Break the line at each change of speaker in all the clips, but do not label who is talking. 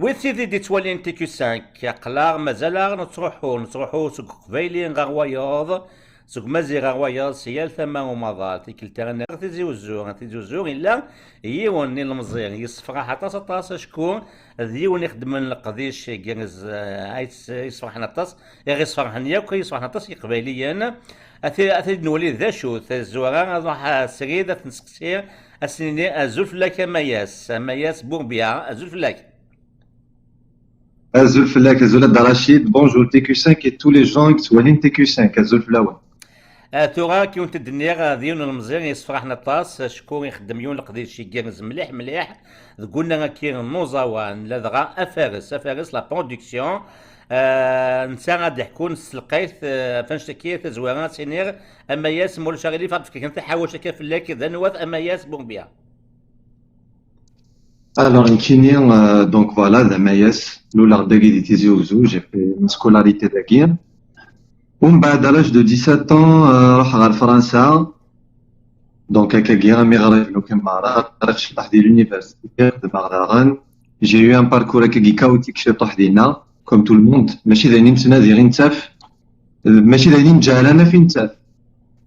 وسيدي دي توالين تي كيو 5 قلاغ مازال نتروحو سوق قبايلين غا غواياض سوق مازي غا غواياض سيال ثما ومضال تيكلتا انا تيزي وزوغ الا يون المزيان يصفر حتى طاس شكون ديون يخدم القضيش كيرز يصفر نطاس غير يصفر حنيا يصفر نطاس قبايليا اثي نولي ذا شو الزوغا راح سريده تنسقسي السنين ازول فلاك مياس بوربيا ازول فلاك
Azul Flak, Azul Rachid, bonjour TQ5 et tous les gens qui sont TQ5, Azul Flawen.
تورا كي ونت الدنيا ديون المزيان يصفرحنا طاس شكون يخدم يون القضية شي كيرز مليح مليح قلنا كي نوزاوان لدغا افارس لا برودكسيون نسا غادي يحكون السلقيت فاش تكيت زواران سينير اما ياس مول شغالي فقط كنت حاوش كيف فلاك ذا نواث اما ياس بومبيا.
Alors, donc voilà, Damayes, l'Oulard de Tizi Ouzou, j'ai fait une scolarité d'Aguirre. À l'âge de 17 ans, je suis en France. Donc, avec Aguirre, je suis à l'université de Mardaran. J'ai eu un parcours chaotique chez Tahdina, comme tout le monde. Mais je suis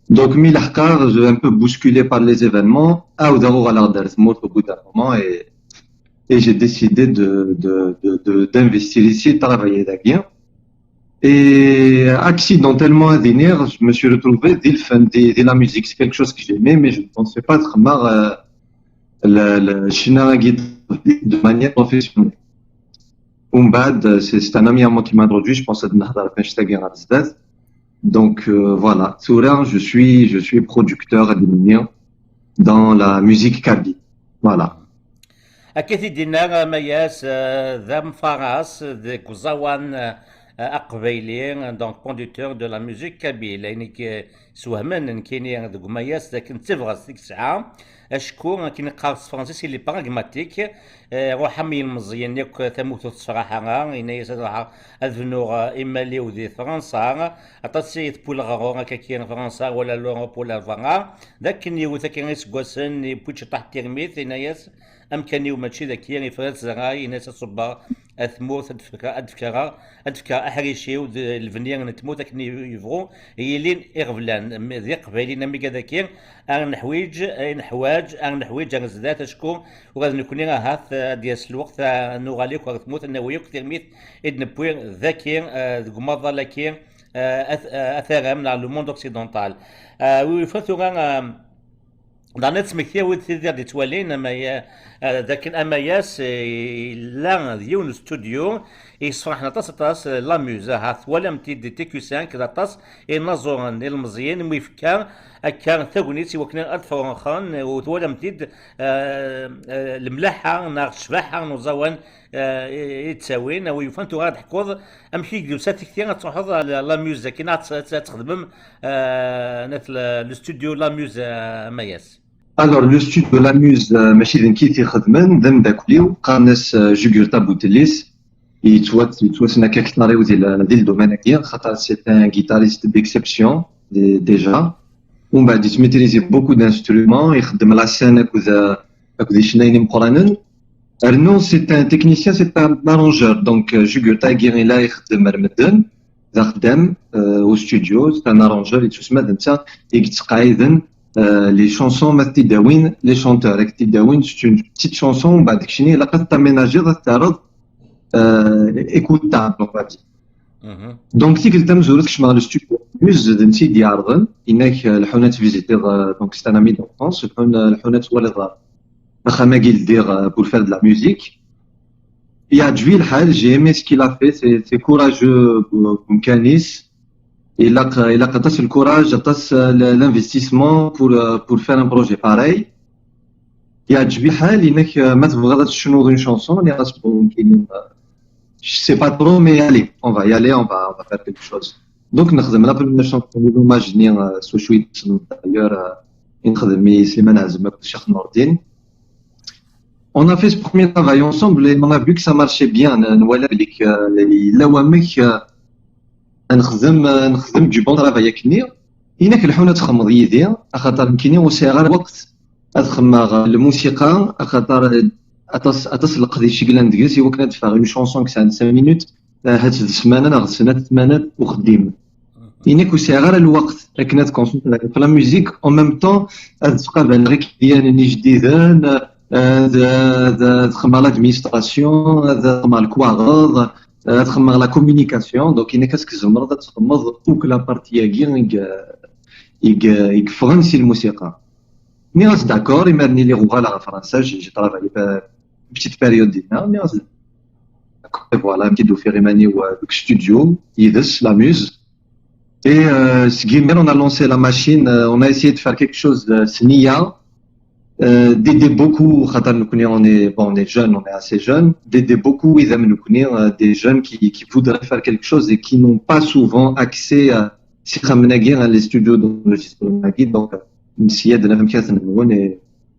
donc, j'ai un peu bousculé par les événements. Au bout d'un moment, et j'ai décidé d'investir ici, de travailler d'Aguirre. Et accidentellement à Dinir, je me suis retrouvé de la musique. C'est quelque chose que j'aimais, mais je ne pensais pas être de manière professionnelle. Umbad, c'est un ami à moi qui m'a introduit, je pense à Nahda al. Donc voilà, Soura, je suis producteur à Dinir dans la musique kaby. Voilà.
أكيد دينا مياس ذا مفاراس ذي كوزاوان أقبيلي دونك كونديتور دو لا ميوزيك كابيل يعني سوهمن كيني ذوك مياس لكن تفغس ديك الساعة أشكو كي نقارس فرنسيس اللي براغماتيك روح حمي المزيان ياك ثموت الصراحة إنا يسدها أذنوغ إمالي وذي فرنسا أتصيد بولغا كاكين فرنسا ولا لوروب ولا الفرنسا ذاك نيو ذاك يسقوسن بوتش تحت تيرميث إنا يس أمكاني وماشي ذاك يعني فرات زراي ناس صبا أثموت أدفكرا أحريشي والفنيان نتموت كني يفغو هي لين إغفلان ذي قبالي نمي كذاكين نحواج ذات شكون وغادي نكون هاث ديال الوقت نغاليك وغتموت النووية كترميت إدن بوين ذاكين ذكمضة لكين أثار من لو موند أوكسيدونتال ويفرتو دانيت سمكتيا ود تيدير دي توالين اما ذاك اما ياس لا ديون ستوديو يصفحنا طاس لا ميوزا هاث ولا متي دي تي كيو 5 كذا طاس النازورن المزيان ميفكا كان ثغنيتي وكنا الفرنخان ولا متيد الملاحه ناغ الشباحه نوزاوان يتساوين ويفانتو غاد حكوض امشي جلسات كثير تروحض لا ميوزا كي تخدم نت الاستوديو لا ميوزا مياس.
Alors, le studio de la Muse, machine qui était khadmen, dem d'akulio, qarnes Jugurta Boutelis, et toi, c'est une carrière où il a le domaine à dire, c'est un guitariste d'exception, déjà. On va maîtriser beaucoup d'instruments, il khadem la scène avec des chenilles mkoranen. Arnaud, c'est un technicien, c'est un arrangeur, donc Jugurta Guirila, il khadem Armeden, Zakhdem, au studio, c'est un arrangeur, et tout ce matin, et qui s'qaïden, les chansons Matidawin, les chanteurs Matidawin, c'est une petite chanson, bah, la carte aménagée, écoutable, on va dire. Donc, si quelqu'un me dit que le studio Muse de Sidi Arden, il n'est que le Honnête visiteur, donc c'est un ami d'enfance, le Honnête Walidra, pour faire de la musique. Il a Djouil Hal, j'ai aimé ce qu'il a fait, c'est courageux, Mkanis. Il a le courage, l'investissement pour faire un projet pareil. Il a dit il n'est que maintenant une chanson, je sais pas trop, mais allez, on va y aller, on va faire quelque chose. Donc, nous avons la première chanson, nous imaginons ce chouette, d'ailleurs, Slimane Azmek, Cheikh Nordin. On a fait ce premier travail ensemble et on a vu que ça marchait bien. نخدم du bon travail كني إنك الحونة تخمض يدي خاطر كني وسيغ الوقت أتخمغ الموسيقى خاطر أتصل دي شكلان ديالس هو كانت فاغ اون شونسون كسان 5 مينوت هاد السمانه ناغ سنه ثمانات وخديم إنك وسع غير الوقت كنا تكونسونطري في لا ميوزيك اون ميم طون تقابل غير ديالني جديدان تخمم لادمينستراسيون تخمم الكواغوغ تخمم لا كومونيكاسيون دونك إنك كتزمر تخمم اوك لا بارتي يك فرنسي الموسيقى مي غاس داكور يمرني لي غوغالا فرنسا جي طرافاي بتيت بيريود ديالنا مي غاس فوالا نبداو في ريماني ودوك ستوديو يدس لا ميوز. Et ce qui on a lancé la machine, on a essayé de faire quelque chose de SNIA, d'aider beaucoup, on est jeunes, on est assez jeunes, d'aider beaucoup des jeunes qui voudraient faire quelque chose et qui n'ont pas souvent accès à les studios d'enregistrement. Donc,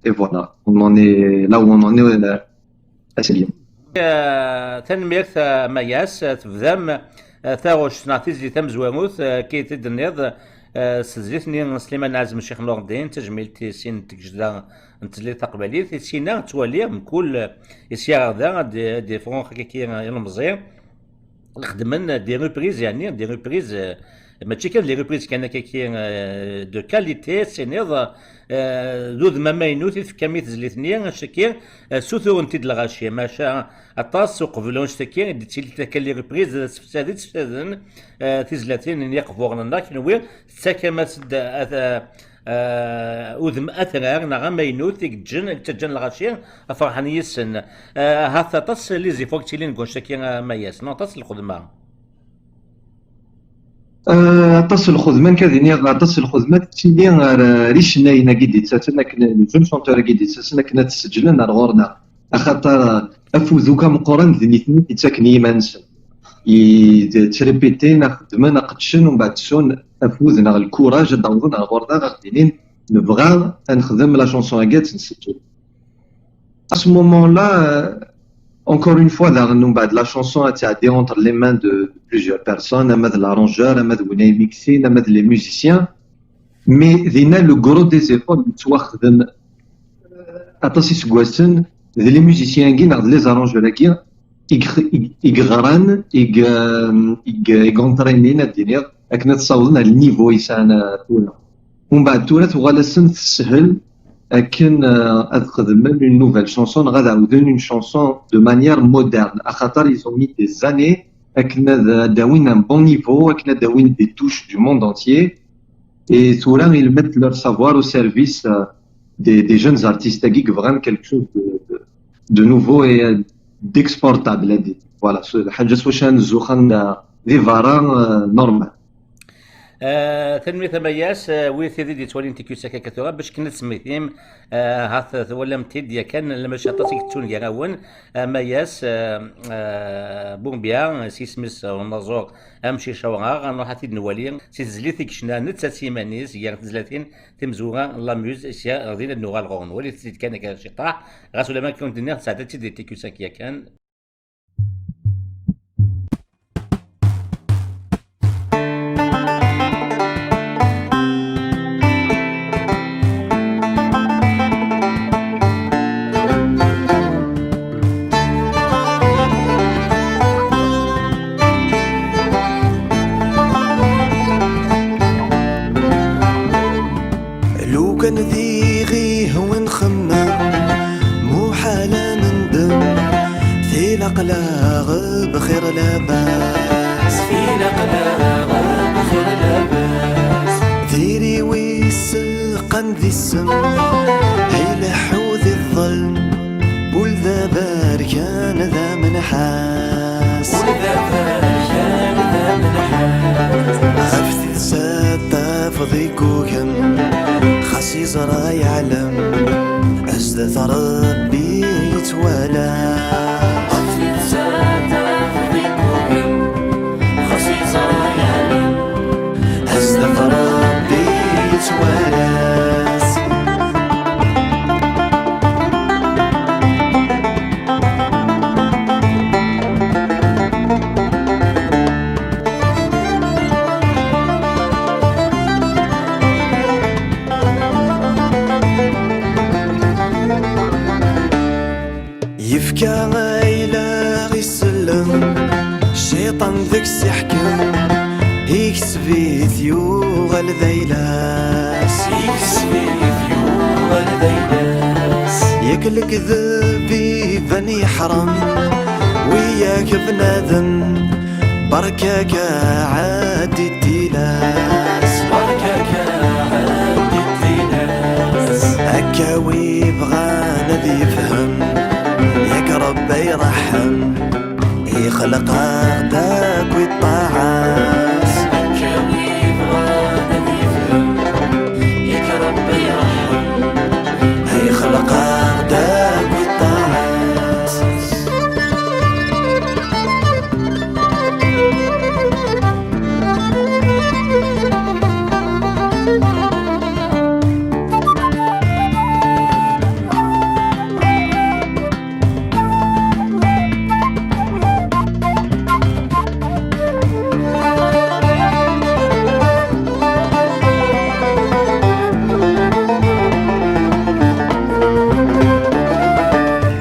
et voilà, on en est là où on en est assez bien.
تنمية مياس تبذم ثاغوش نعطيزي تمزواموث كي تدنيض سزيتني سليمان عزم الشيخ نور الدين تجميل تيسين تكجدا نتزلي تقبلي تيسينا توالي من كل يسيار ذا دي فرون كي المزير خدمن دي ريبريز يعني دي ريبريز ماشي كان لي ريبريز كان كي دو كاليتي سينيض ذوذ ما ماينوث في كمية زليثنيا شكير سوثو انتي الغاشية ماشا اطاس وقبلون شتكير ديتيلي كان لي ريبريز تفسادن تيزلاتين يقفوغنا كنوير ساكما سد وذم اثرار نغا ماينوث تجن الغاشية افرحان يسن هاثا تص لي زي فوق تيلين كون شكير ماياس نو تص الخدمة
تصل الخدمه كذيني تصل الخدمه تيلي ريشنا ينا كيدي تساتنا كنا جون شونتور كيدي تساتنا كنا تسجلنا غورنا خاطر افوزو كم قران ذنيتني تساكني يمانس تريبيتي نخدمنا قدشن ومن بعد سون افوزنا الكوراج داوزنا غورنا غاديين نبغى نخدم لا شونسون اكات نسجل à ce moment là encore une fois la chanson a été entre les mains de plusieurs personnes, l'arrangeur, les musiciens, mais le gros des efforts les musiciens les arrangeurs ils entraînent le niveau ومن بعد تورات وغالسن تسهل لكن أخدم une nouvelle chanson غادي عاودون une chanson de manière moderne خاطر ils ont mis des années كنا داوين un bon niveau كنا داوين des touches du monde entier et تورا ils mettent leur savoir au service des jeunes artistes qui vraiment quelque chose de nouveau et d'exportable voilà الحاجة واش نزوخن دي فاران نورمال
تنمية مياس ويثي دي تولين تيكو ساكا كثورة باش كنا تسميتيم هاث ولا متيد كان لما شاطاتيك تون يراون مياس بومبيا سيسمس ونظور امشي شوغا نروح تيد نوالي سيزليتيك شنا نتا سيمانيس يا تزلاتين تمزورا لاموز سيا غادينا نوغال غون ولي تزيد كان كان شي طاح غاس ولا ما كنت دنيا ساعات دي تيكو ساكيا كان
كان ذيغي هو نخمم مو حالا ندم في الأقلاغ بخير لاباس في الأقلاغ بخير لاباس ذيري ويسقن ذي السم هيلح وذي الظلم والذا باركان ذا منحاس والذا باركان ذا منحاس عرفتي ساتا فضيكو كم خاصي زرا يعلم أزدث ربي يتوالى خاصي زادا فيكم خاصي زرا يعلم أزدث ربي يتوالى يبكى غيلا غيسلم الشيطان ذاك سيحكم يكسبي ثيوغ الذيلاس يكسبي ثيوغ الذيلاس ياكلك ذبي بني حرم وياك بنادم بركاك عادي التلاس بركاك عادي التلاس هكاوي بغانا ذي يفهم ياك ربي يرحم يخلق عقدك والطاعات هكاوي بغانا ذي يفهم ياك ربي يرحم يخلق عقدك والطاعات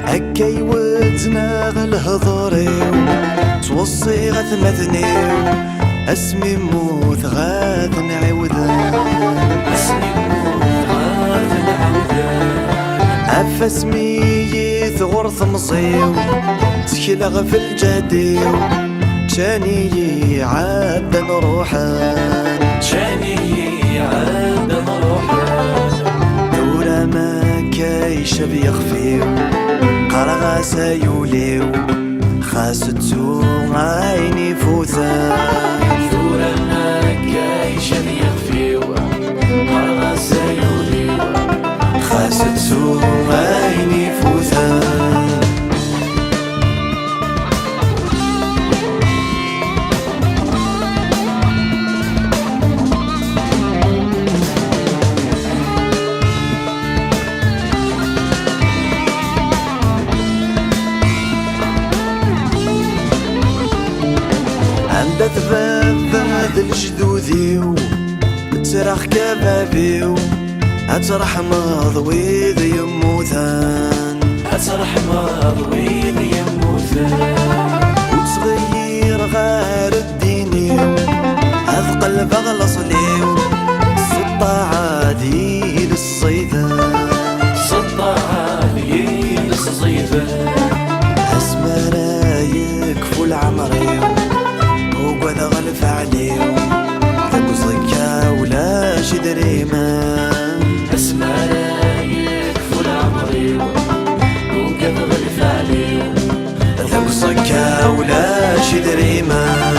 هكاي وزناغ الهضريو توصي غثمثنيو اسمي موت غاث نعودان اسمي موت غاث نعودان افسمي ثغرث مصيو تكلغ في الجديو جاني عاد نروحان جاني عاد نروحان دورا ما كايش بيخفيو قرغا سيوليو خاستو عيني فوثان دورا ما كايش بيخفيو قرغا سيوليو خاستو عيني فوثان عندت باب الجدوديو تراخ كبابيو أترح مضويذ يموثان أترح مضويذ يموثان وتصغير غير الدينيو أثقل بغل صليو سطة عادي للصيدان سطة عادي للصيدان أسمى رايك فول عمريو وقوذ غلف عليو ذاك زكا ولا شدريمان اسمى رايك فول عمريو وقوذ غلف عليو ذاك زكا ولا شدريمان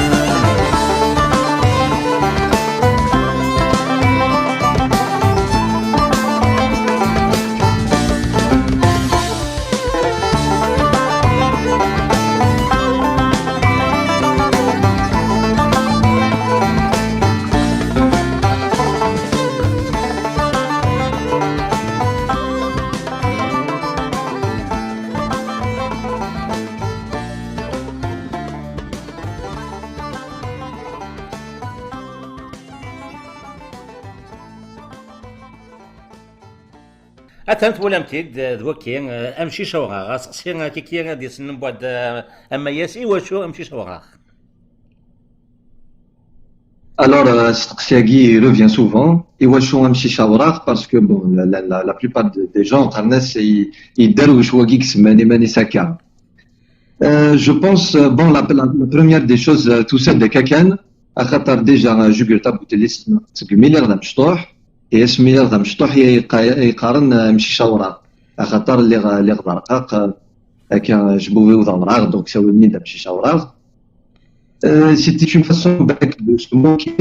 أتمت ولا متيد ذوكي أمشي شوغا سقسي كيكي غادي سنن بعد أما ياسي وشو أمشي شوغا.
Alors, Stiagi revient souvent. Et Wachon Amchi Shawarach, parce que bon, la plupart des gens, ils dérouchent Wagix Mani Saka. Je pense, bon, la première des choses, tout ça de Kakan, à Qatar déjà, Jugurta Boutelisme, c'est que milliard d'Amchtoh, et ce milliard d'Amchtoh, il qarn Amchi Shawarach. À Qatar, les Gharqaq, avec un Jbouvé ou d'Amrar, donc c'est au milieu d'Amchi Shawarach. C'était une façon de se moquer,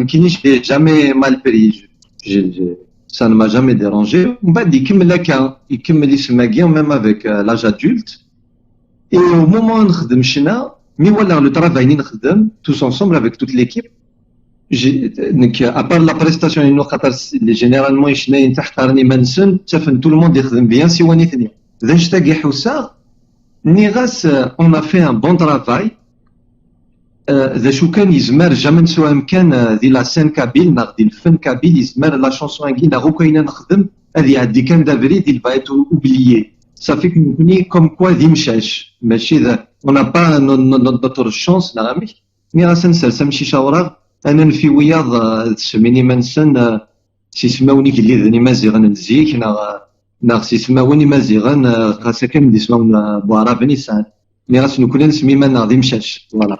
qui n'ai jamais mal pris. Ça ne m'a jamais dérangé. On m'a dit qu'il me l'a même avec l'âge adulte. Et au moment où on le travail, tous ensemble avec toute l'équipe, à part la prestation, généralement, tout le monde est bien si on est fini. On a fait un bon travail. ذا شو كان يزمر جامن سواء كان ذي لا سين كابيل ناغ دي الفن كابيل يزمر لا شونسون كي ناغو كاينه نخدم هذه عندي كان دافري دي الفايت اوبليي ça fait que nous connaissons comme quoi d'imchach. Mais on n'a pas notre chance, là, mais à sens, ça me chiche à voir. أنا في وياض تسميني منسن سيسماوني كلي ذني مازيغن نزيك ناغ سيسماوني مازيغن خاصة كان دي اسمهم بوارا بنيسان مي غاس نكون نسمي ما ناغ دي مشاش فوالا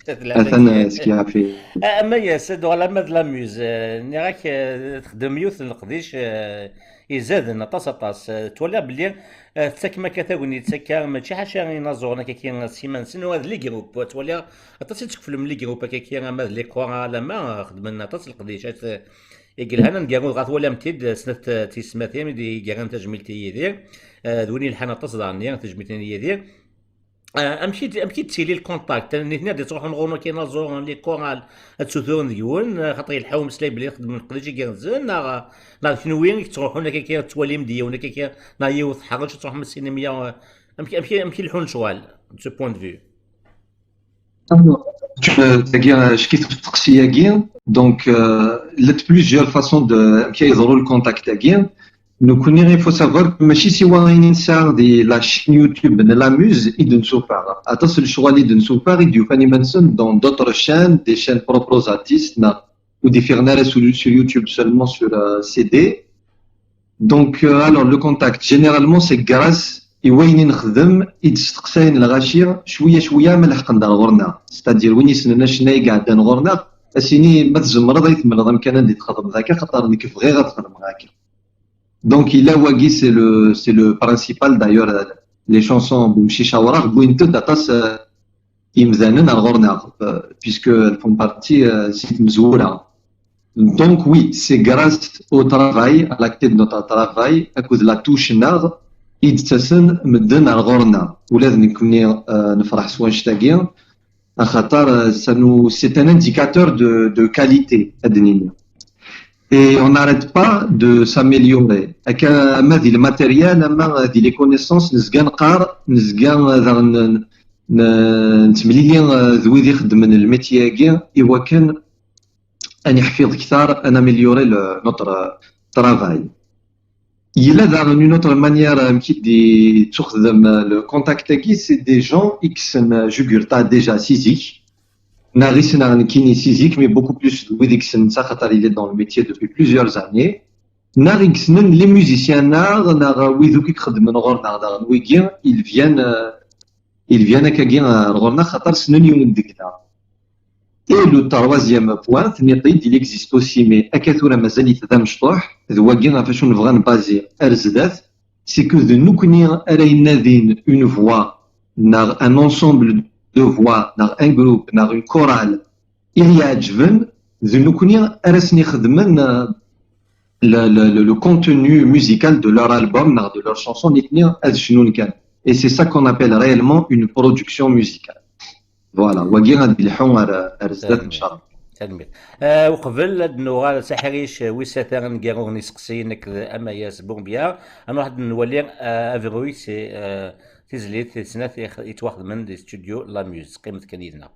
أثن سكيا في
اما يا سيدو على مد لاموز نراك تخدم يوث القديش يزاد نطاس طاس تولى بلي تساكما كتاوني تساكا ماشي حاجه ينازورنا كي سيمان سنو هذا لي جروب تولى طاس تكفل من لي جروب كي ما لي كورا لما خدمنا طاس القديشات يقول هنا نقالوا غاث ولا متيد سنه تيسماتين دي قال تجميلتي يدير دوني الحنا طاس داني تجميلتي يدير امشي تسيلي الكونتاكت هنا دي تروح نغونو كي نازور لي كورال تسوثون ديون خاطر يلحاو مسلاي بلي يخدم نقدر يجي كنزل نا شنو وين تروحوا هنا كي توالي مديون كي نا يوث حاجه تروح من السينما امشي لحون شوال سو بوين دو
تاكيا شكيت في التقسيه كين دونك لت بليزيور فاسون دو كي يظهروا الكونتاكت تاكين Nous connaissons, il faut savoir que même si on a une initiale de la chaîne YouTube de la musique et de Nsopar, attends, le choix de Nsopar et du Fanny Manson dans d'autres chaînes, des chaînes propres aux artistes, ou des fernaires sur YouTube seulement sur CD. Donc, alors, le contact, généralement, c'est grâce et وين نخدم يتستقسين الغاشير شويه من الحق ندار غورنا ستادير وين يسننا شناي قاعد نغورنا اسيني ما تزمر ضيت من الامكان اللي تخدم ذاك خاطر ديك في غير غتخدم هكا. Donc il a Wagi, c'est le principal d'ailleurs. Les chansons Boumchi Shawara, Bouinto Datas Imzanen al-Ghornar, puisqu'elles font partie c'est Mzoura. Donc oui, c'est grâce au travail, à l'acte de notre travail, à cause de la touche nar, Idsasen Mden al-Ghornar. Oulad Nikuni Nfrah Souan Shtagien, à Khatar, c'est un indicateur de qualité, Adnine. Et on n'arrête pas de s'améliorer. Avec le matériel, les connaissances, le métier, et améliorer notre travail. Il y a une autre manière de le contact, c'est des gens qui sont déjà physiques. Narisna Kini Sizik, mais beaucoup plus Widixen Sakhatar, il est dans le métier depuis plusieurs années. Narixnen, les musiciens Nar, Widouki Khadman Nar, ils viennent à Kagin Rorna Khatar Snunium Dikta. Et le troisième point, il existe aussi, mais Akatura Mazali Tadam Shtoh, the Wagin a fait une vraie base Erzdat, c'est que de nous connaître une voix, un ensemble de voix, dans un groupe, dans une chorale, il y a de nous connaître le contenu musical de leur album, de leur chanson, et c'est ça qu'on appelle réellement une production musicale. Voilà.
تنمير وقبل النوغال سحريش ويساتا نقارو نسقسينك اما ياس بومبيا انا واحد نولي افيروي سي تزليت سنات يتواخد من دي ستوديو لا ميوز قيمة كنيدنا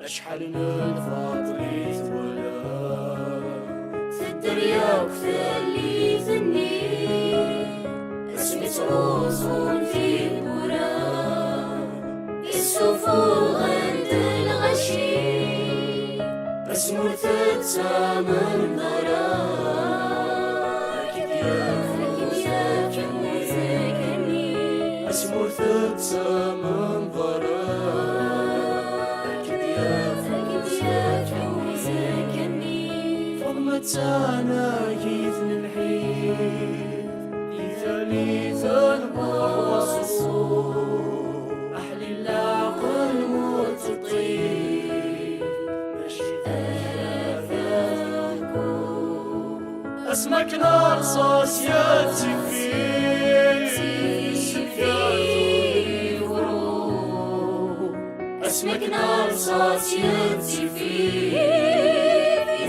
شحال نفضليت ولا في الدنيا وكفالي ذني اسمي تروزون في برا يسوفو غند الغشي بس مرتدتا من ضراك ياك مزاكني بس مرتدتا من ضراك فضمتانا كيف نحيد إذا لي ذنبه اسمك نار صاصيات في ورود اسمك نار صاصيات في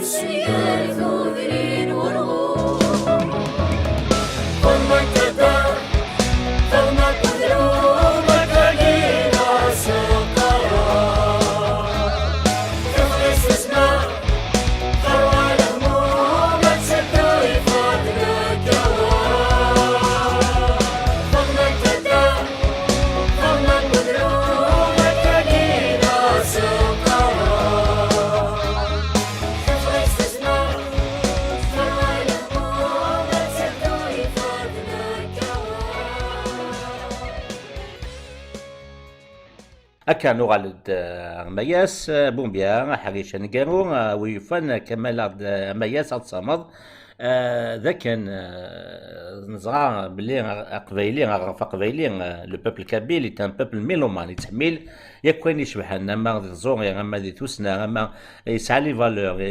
سيار ثوبين ورود ضمك كذا ضمك ذنوبك لينا سقرا يخلص اسمع ثروة همومك سدو يفادلك ضمك كذا ضمك ذنوبك لينا سقرا يخلص اسمع ثروة همومك سدو يفادلك
أكا نغالد مياس بومبيا حريشة نقارو ويفن كمال مياس الصمد ذا كان نزرع بلي قبايلي غرف قبايلي لو بوبل كابيل est un peuple ميلومان يتحمل يكون يشبه انما زور اما دي توسنا اما يسعى لي فالور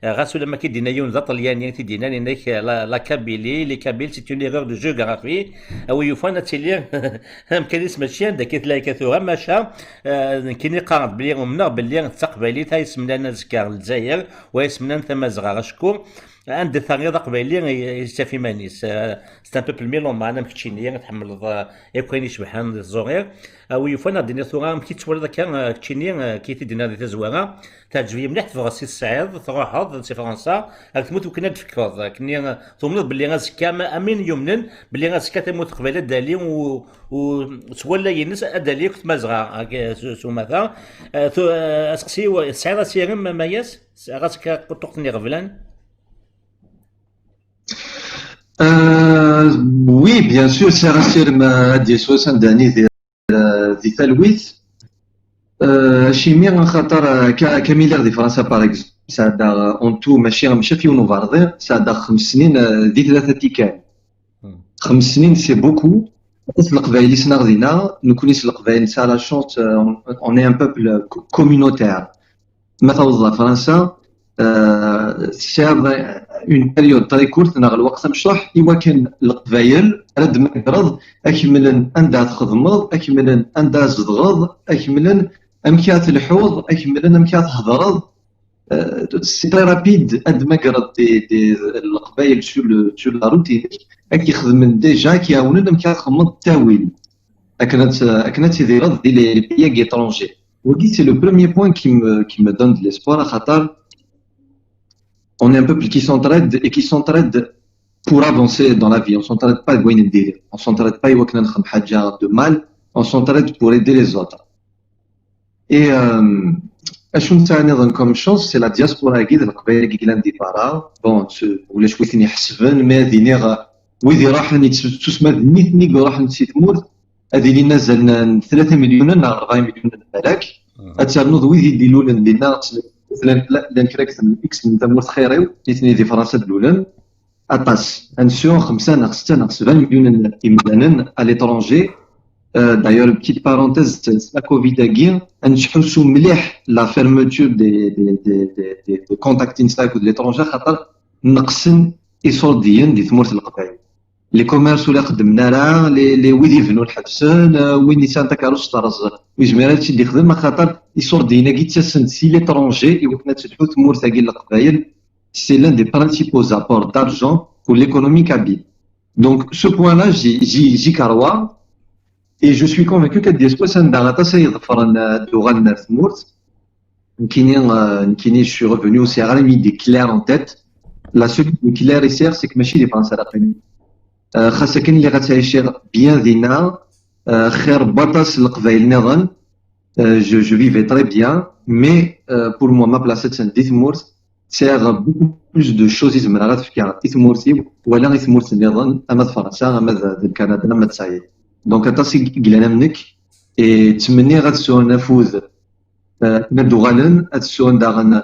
غاسو لما كيدينا يون ذا طلياني تيدينا لانك لا كابيلي لي كابيل سي اون ايرور دو جيوغرافي او يفانا تيلي كان اسم الشيء داك تلاقي كثر ماشا كاين قارب بلي ومنا بلي تقبايلي تا يسمنا زكار الجزائر ويسمنا تمازغا شكون عند ثاني قبايلي يستفي مانيس سي ان بوبل ميلومان مكتشيني تحمل يكون يشبه الزوغير او يفانا دينا ثورا كي تولد كان كتشيني كي تدينا دي تزواره تعجبني مليح تبغى سي السعيد تروح سي فرنسا تموت وكنا تفكر كني تمنض باللي غازكا امين يمنن باللي غازكا تموت قبيله دالي وتولى ينس ادالي كنت مازغا سوماثا اسقسي السعيد سيرم ماياس غازكا تقتني غفلان.
Oui, bien sûr, c'est resté دي 60 داني دي تلويث شيمير خاطر كميليار دي فرنسا باغ اكزومبل ساعدا اون تو ماشي في ونوفاردير ساعدا 5 سنين دي 3 تيكان 5 سنين سي بوكو القبايل سنغدينا نكونيس القبايل سا لا شونس اون اي ان بوبل كومينوتير مثلا وظا فرنسا سير اون بيريود طري كورت ناغ الوقت مشروح ايوا كان القبايل رد مقرض اكملن اندا تخدمض اكملن اندا تزدغض اكملن امكات الحوض اكملن امكات هضرض سي تري رابيد اد مقرض دي القبايل شو لا روتي اكي خدمن ديجا كيعاونن امكات خمض التاويل اكنت يدير دي لي بيي étrangers وكي سي لو بروميير بوين qui me donne de l'espoir خاطر on est un peuple qui s'entraide et qui s'entraide pour avancer dans la vie. On s'entraide pas on s'entraide pas de mal, on s'entraide pour aider les autres. Et comme chance, c'est la diaspora qui est bon, ولا شويتني حسبان ما دينيغ ويدي راح تسمى نيتني راح نسيتمور هذه اللي نزلنا 3 مليون 4 مليون ملاك اتسرنوض ويدي يديروا لنا مثلا لا كراكس اكس من تمور خيريو تيتني دي فرنسا دولن اطاس انسيون 5 ناقص 6 ناقص 20 مليون امدانن على ليترونجي دايور بتيت بارونتيز لا كوفيد كي نشحوسو مليح لا فيرموتور دي كونتاكت انستاك دو ليترونجي خاطر نقصن ايسورديين دي ثمورت القبائل لي كوميرس ولا قدمنا راه لي وين يبنوا الحبسان وين نيسان تاكاروس طرز ويجمع هادشي اللي خدم خاطر يصور دينا كي تسن سي ليترونجي يوكنا تفتحوا ثمور تاعي القبائل سي لان دي برانسيبو زابور دارجون pour l'économie kabyle. Donc ce point-là j'y carwa et je suis convaincu que des fois ça n'arrête pas يظفر دوغان ثمور كيني je suis revenu aussi à mis des clairs en tête. La seule claire ici c'est que ماشي les Français la خاصة كاين اللي غتعيش بيان دينا خير بطاس القبايل نظن je vivais très bien mais pour moi ma place c'est Timour c'est beaucoup plus de choses يزمر على تفكير تيمورتي ولا تيمورت نظن اما فرنسا اما كندا اما تسعيد دونك تاسي قلنا منك تمني غتسو نفوذ ندوغالن اتسو داغن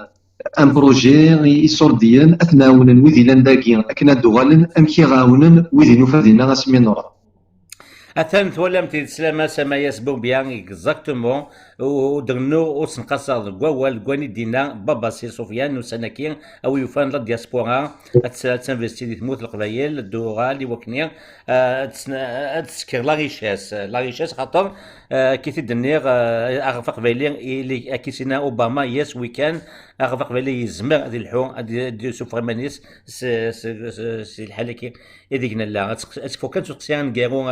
ان بروجي يصور ديال اتناونن ويدي لانداكي اكنا دوغالن ام كيغاونن ويدي نوفادينا غاسمي نورا
Attends, voilà, petit slama sama yasbo bien exactement. Ou degno ou s'nqasar gwawal gwani dina baba sir Sofiane ou Sanakin ou yufan la diaspora t'investir di tmut القبايل الدورة اللي وكنيا تسكر لا ريشاس خاطر كي تدنيغ اغفى قبايلي اللي كيسينا اوباما يس ويكان اغفى قبايلي يزمر هذه الحو دي سوفرمانيس سي الحاله كي يديكنا لا اسكو كان تقسيان كيرو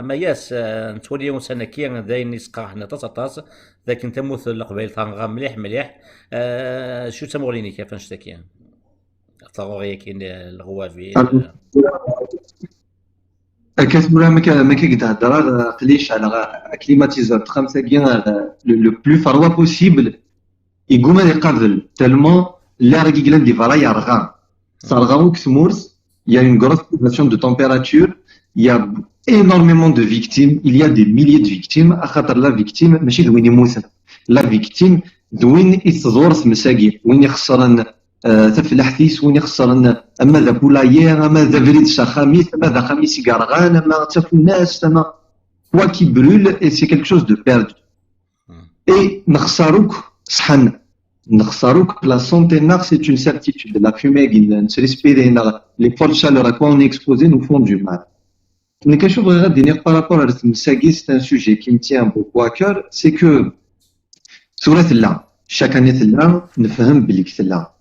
ما ياس نتوليو سنكي داين يسقاحنا طاس ذاك انت موث القبايل ثانغا مليح مليح شو تمغليني كيف نشتكي ثغوري كاين الغوافي
كثمرة ما كيقدر هضر قليش على كليماتيزور خمسة كيان لو بلو فروا بوسيبل يقوم يقابل تالمون لا راكي قلان دي فالا يرغان صارغاو كثمورس il y a une grosse fluctuation de température, il y a énormément de victimes, il y a des milliers de victimes. À خاطر la victime ماشي دوين يموت، la victime دوين يتزور مساقي وين يخسرن تفلحتيس وين يخسرن اما ذا بولايير اما ذا فريد خميس اما ذا خميس يقرغان اما تفو الناس اما كوا كي برول اي سي كيلك شوز دو بيردو اي نخسروك صحن نخسروك لا سونتي نار سي اون سيرتيتود لا فيمي كي نسريسبيري لي فور شالور ا كوا اون اكسبوزي نو فون دو مال ملي كنشوف غادي نير بارابور على المساقي سي ان سوجي كي متيان بوكو كور سي كو سورة الله chaque année ثلا نفهم بلي كثلا.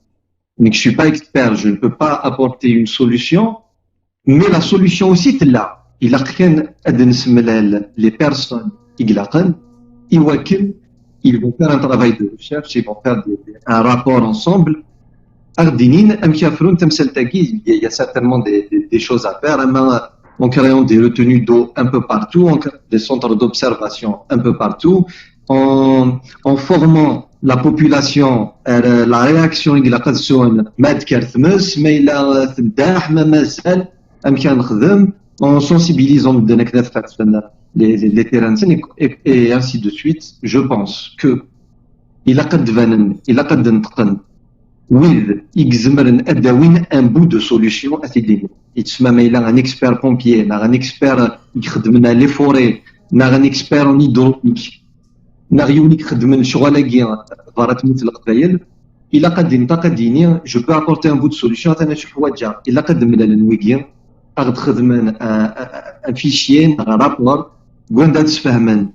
Donc, je suis pas expert, je ne peux pas apporter une solution, mais la solution aussi est là. Il a qu'un les personnes ils vont faire un travail de recherche, ils vont faire un rapport ensemble. Il y a certainement des choses à faire, en créant des retenues d'eau un peu partout, des centres d'observation un peu partout, en formant la population, la réaction il a قدسون ما تكرثمس ما إلا تداح ما مازال أمكن نخدم en sensibilisant les terrains et ainsi de suite. Je pense que il a قد نتقن وين يجزمرن أداوين un bout de solution أتدين يتسمى ما إلا un expert pompier un expert يخدمنا les forêts un expert en hydraulique نغيونيك خدمن شغلاكي فارات مثل القبايل الا قد ينتقديني جو بو ابورتي ان بو دو سوليوشن انا شي حوايج الا قد ملال نويكي اغد خدمن ان فيشي رابور كوندا تفهمن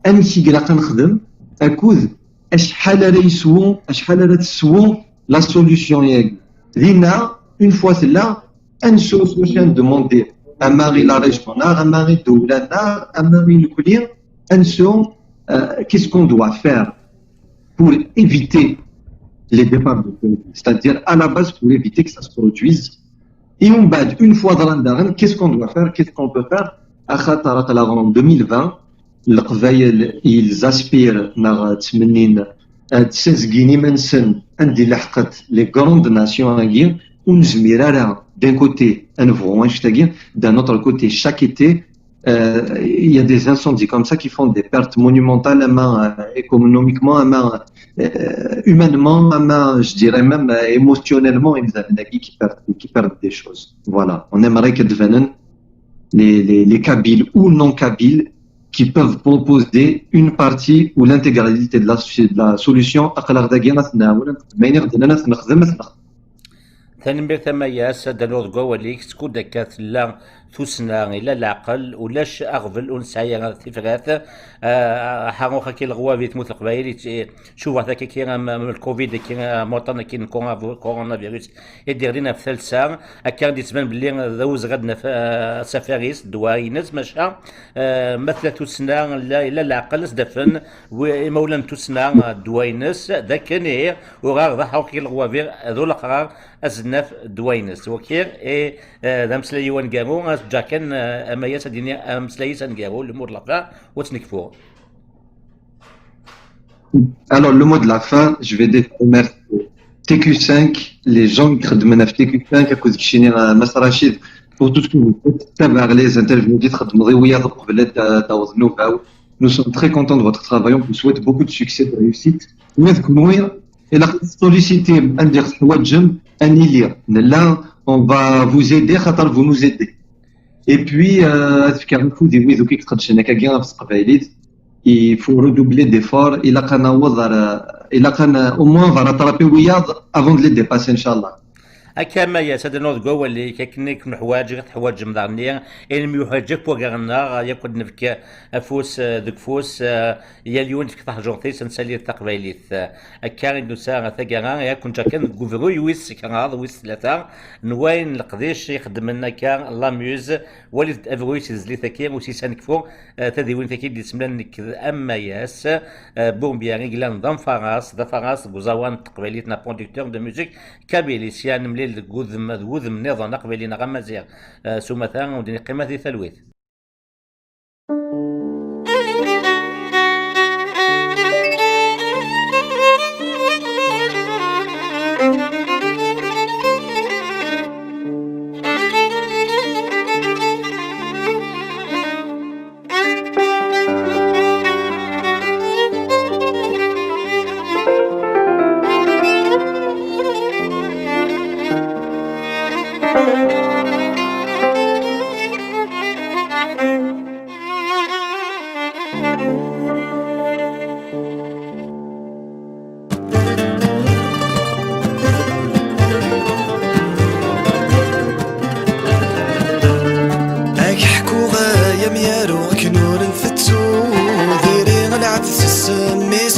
انتي كلا كنخدم اكود اشحال راه يسوو اشحال راه تسوو لا سوليوشن ياك لينا اون فوا ثلا انسو سوليوشن دوموندي اماغي لا ريجيون اماغي الدوله اماغي الكليه انسو qu'est-ce qu'on doit faire pour éviter les départs de Covid, c'est-à-dire à la base pour éviter que ça se produise. Et on bat une fois dans l'andaran, qu'est-ce qu'on doit faire, qu'est-ce qu'on peut faire. En 2020, ils aspirent à 16 guinées mensen, les grandes nations à guerre, d'un côté, d'un autre côté, chaque été, il y a des incendies comme ça qui font des pertes monumentales, économiquement, humainement, je dirais même émotionnellement, qui perdent des choses. Voilà. On aimerait que deviennent les Kabyles ou non Kabyles qui peuvent proposer une partie ou l'intégralité de la solution.
ثاني ثماياس دانور قواليك تكون دكات لا ثوسنا إلى العقل ولاش أغفل ونسعي ثفرات حاروخا كي الغوافي تموت القبايل شوف هذاك كي الكوفيد كي موطن كي كورونا فيروس يدير لنا في ثالث ساعة أكاد يتبان بلي ذوز غدنا سفاريس دوارينز ماشا مثل ثوسنا إلى العقل سدفن ومولا ثوسنا دوارينز ذاك هي وغار ضحوا كي الغوافي ذو القرار أزناف دوينس وكير إيه ذا مسلاي وانجابو جاكن أما يسديني مسلاي سانجابو الأمور لافا وتنكفو.
Alors le mot de la fin, je vais remercier TQ5, les gens qui خدمنا في TQ5 à cause كشيني مس رشيد pour tout ce que vous faites, تابع les interviews اللي تخدموا ضوية قبل تاوضنوا. Nous sommes très contents de votre travail, on vous souhaite beaucoup de succès, de réussite. Et la solliciter un des on va vous aider, vous nous aider. Et puis, تفكر دي ويدو كي تقدش هناك كاع في تقبايليت il faut redoubler d'efforts إلا كان وضع إلا كان au moins va rattraper وياض avant de les dépasser إن شاء الله.
أكما يا سادة نوض قوة اللي كنك من حواج مدارنيا إلمي يحاجك بوغانا يكون نفك أفوس دك فوس يا اليون فيك تحجونتي سنسالي التقبيليث أكان دوسا ثقانا يكون جاكن غوفرو يويس كان ويس ثلاثة نوين القديش يخدم لنا كان لاميوز ولد أفرويس زلي ثكير وسي سانكفو تدي وين ثكير اللي سملانك أما ياس بوم بيان غلان دام فراس دا فراس غوزاوان تقبيليتنا بروندكتور دو ميوزيك كابيليسيان ملي الجوذم نظام قبلنا غمازير سمثان ودني قيمة ذي ثلويث.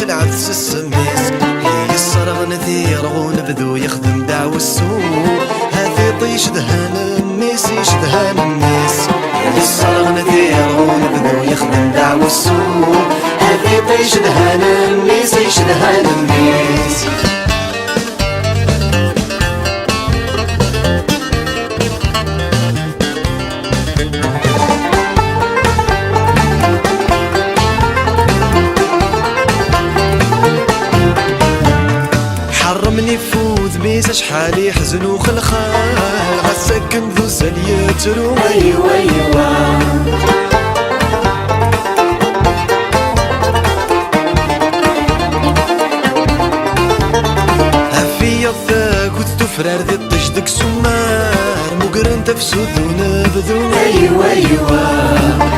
العدس السميس هي الصرغ نذير ونبذو يخدم دعوة السوق هذي طيش دهان الميس يشدهان الناس هي الصرغ نذير ونبذو يخدم دعوة السوق هذي طيش دهان الميس يشدهان الناس حرمني فوز ميس شحال يحزن وخلخال عالسكن ذو سليات رو ايوا ايوا هفيا الثاك وتفرار ذي الطشدك سمار مقرن تفسد ونبذو ايوا ايوا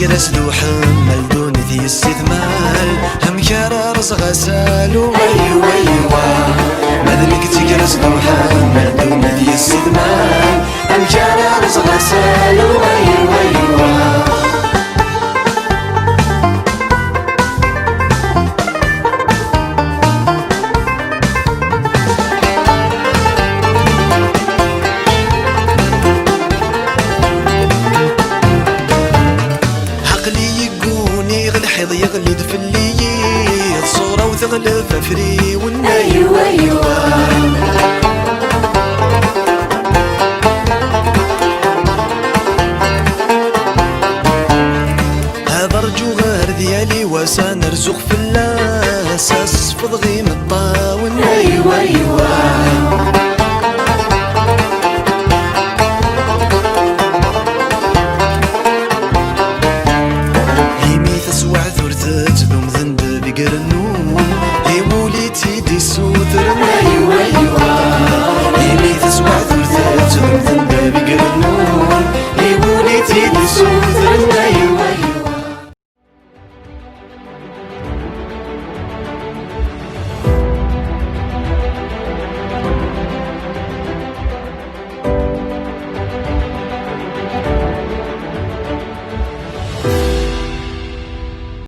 تجلس لو حمل دون ذي استثمال هم كرار غسالو ايوا ايوا مذنك تجلس لو حمل دون ذي استثمال هم كرار غسالو